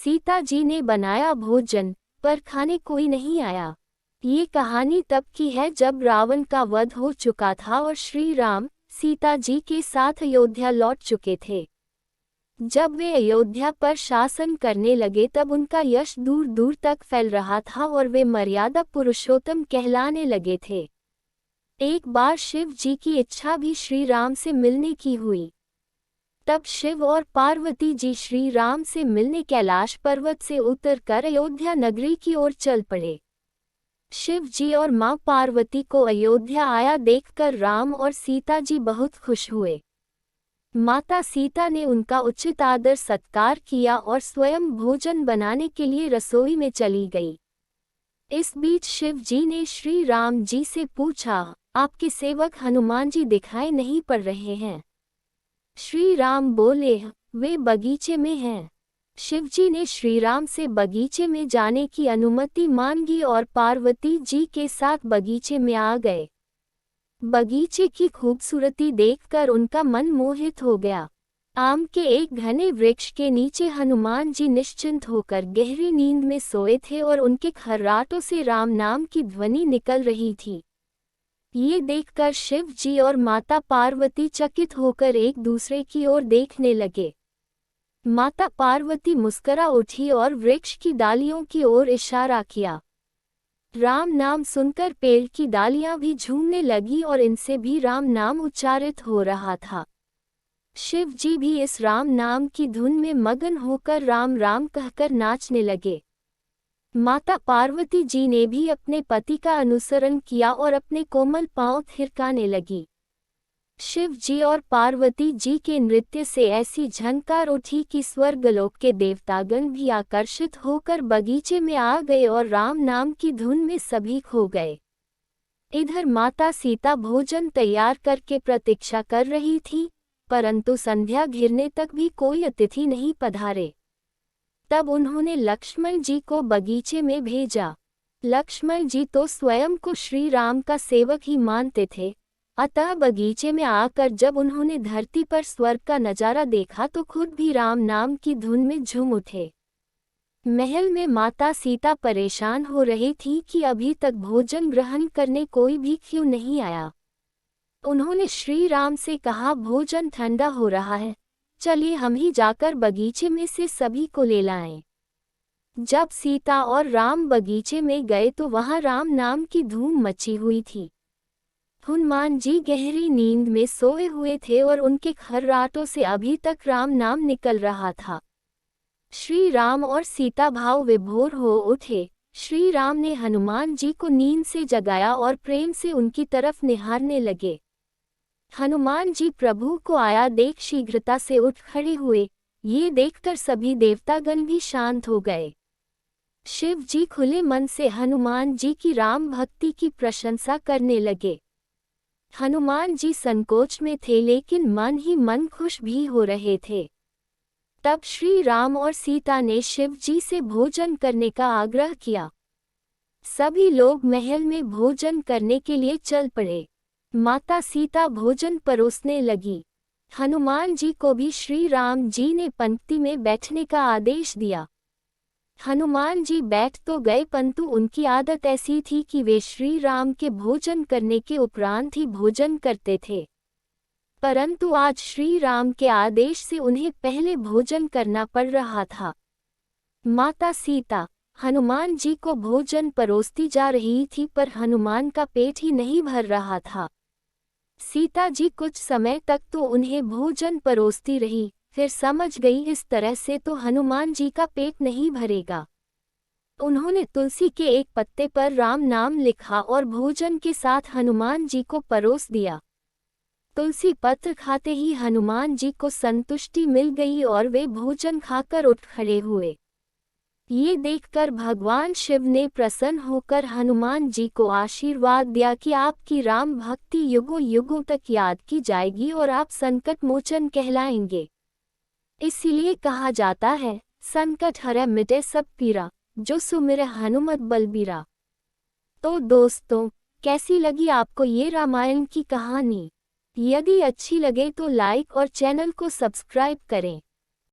सीता जी ने बनाया भोजन, पर खाने कोई नहीं आया। ये कहानी तब की है जब रावण का वध हो चुका था और श्री राम सीता जी के साथ अयोध्या लौट चुके थे। जब वे अयोध्या पर शासन करने लगे तब उनका यश दूर दूर तक फैल रहा था और वे मर्यादा पुरुषोत्तम कहलाने लगे थे। एक बार शिव जी की इच्छा भी श्री राम से मिलने की हुई। तब शिव और पार्वती जी श्री राम से मिलने कैलाश पर्वत से उतरकर अयोध्या नगरी की ओर चल पड़े। शिव जी और मां पार्वती को अयोध्या आया देखकर राम और सीता जी बहुत खुश हुए। माता सीता ने उनका उचित आदर सत्कार किया और स्वयं भोजन बनाने के लिए रसोई में चली गई। इस बीच शिव जी ने श्री राम जी से पूछा, आपके सेवक हनुमान जी दिखाई नहीं पड़ रहे हैं। श्री राम बोले, वे बगीचे में हैं। शिवजी ने श्री राम से बगीचे में जाने की अनुमति मांगी और पार्वती जी के साथ बगीचे में आ गए। बगीचे की खूबसूरती देखकर उनका मन मोहित हो गया। आम के एक घने वृक्ष के नीचे हनुमान जी निश्चिंत होकर गहरी नींद में सोए थे और उनके खर्राटों से राम नाम की ध्वनि निकल रही थी। ये देखकर शिव जी और माता पार्वती चकित होकर एक दूसरे की ओर देखने लगे। माता पार्वती मुस्कुरा उठी और वृक्ष की डालियों की ओर इशारा किया। राम नाम सुनकर पेड़ की डालियां भी झूमने लगी और इनसे भी राम नाम उच्चारित हो रहा था। शिव जी भी इस राम नाम की धुन में मगन होकर राम राम कहकर नाचने लगे। माता पार्वती जी ने भी अपने पति का अनुसरण किया और अपने कोमल पांव थिरकाने लगी। शिव जी और पार्वती जी के नृत्य से ऐसी झनकार उठी कि स्वर्गलोक के देवतागण भी आकर्षित होकर बगीचे में आ गए और राम नाम की धुन में सभी खो गए। इधर माता सीता भोजन तैयार करके प्रतीक्षा कर रही थी, परंतु संध्या घिरने तक भी कोई अतिथि नहीं पधारे। तब उन्होंने लक्ष्मण जी को बगीचे में भेजा। लक्ष्मण जी तो स्वयं को श्री राम का सेवक ही मानते थे, अतः बगीचे में आकर जब उन्होंने धरती पर स्वर्ग का नजारा देखा तो खुद भी राम नाम की धुन में झूम उठे। महल में माता सीता परेशान हो रही थी कि अभी तक भोजन ग्रहण करने कोई भी क्यों नहीं आया। उन्होंने श्री राम से कहा, भोजन ठंडा हो रहा है, चलिए हम ही जाकर बगीचे में से सभी को ले लाएं। जब सीता और राम बगीचे में गए तो वहां राम नाम की धूम मची हुई थी। हनुमान जी गहरी नींद में सोए हुए थे और उनके खर्राटों से अभी तक राम नाम निकल रहा था। श्री राम और सीता भाव विभोर हो उठे। श्री राम ने हनुमान जी को नींद से जगाया और प्रेम से उनकी तरफ निहारने लगे। हनुमान जी प्रभु को आया देख शीघ्रता से उठ खड़े हुए। ये देखकर सभी देवतागण भी शांत हो गए। शिव जी खुले मन से हनुमान जी की राम भक्ति की प्रशंसा करने लगे। हनुमान जी संकोच में थे लेकिन मन ही मन खुश भी हो रहे थे। तब श्री राम और सीता ने शिव जी से भोजन करने का आग्रह किया। सभी लोग महल में भोजन करने के लिए चल पड़े। माता सीता भोजन परोसने लगी। हनुमान जी को भी श्री राम जी ने पंक्ति में बैठने का आदेश दिया। हनुमान जी बैठ तो गए, परंतु उनकी आदत ऐसी थी कि वे श्री राम के भोजन करने के उपरांत ही भोजन करते थे। परंतु आज श्री राम के आदेश से उन्हें पहले भोजन करना पड़ रहा था। माता सीता हनुमान जी को भोजन परोसती जा रही थी, पर हनुमान का पेट ही नहीं भर रहा था। सीता जी कुछ समय तक तो उन्हें भोजन परोसती रही, फिर समझ गई इस तरह से तो हनुमान जी का पेट नहीं भरेगा। उन्होंने तुलसी के एक पत्ते पर राम नाम लिखा और भोजन के साथ हनुमान जी को परोस दिया। तुलसी पत्र खाते ही हनुमान जी को संतुष्टि मिल गई और वे भोजन खाकर उठ खड़े हुए। ये देखकर भगवान शिव ने प्रसन्न होकर हनुमान जी को आशीर्वाद दिया कि आपकी राम भक्ति युगों युगों तक याद की जाएगी और आप संकट मोचन कहलाएंगे। इसीलिए कहा जाता है, संकट हरै मिटे सब पीरा, जो सुमिरै हनुमत बलबीरा। तो दोस्तों, कैसी लगी आपको ये रामायण की कहानी? यदि अच्छी लगे तो लाइक और चैनल को सब्सक्राइब करें।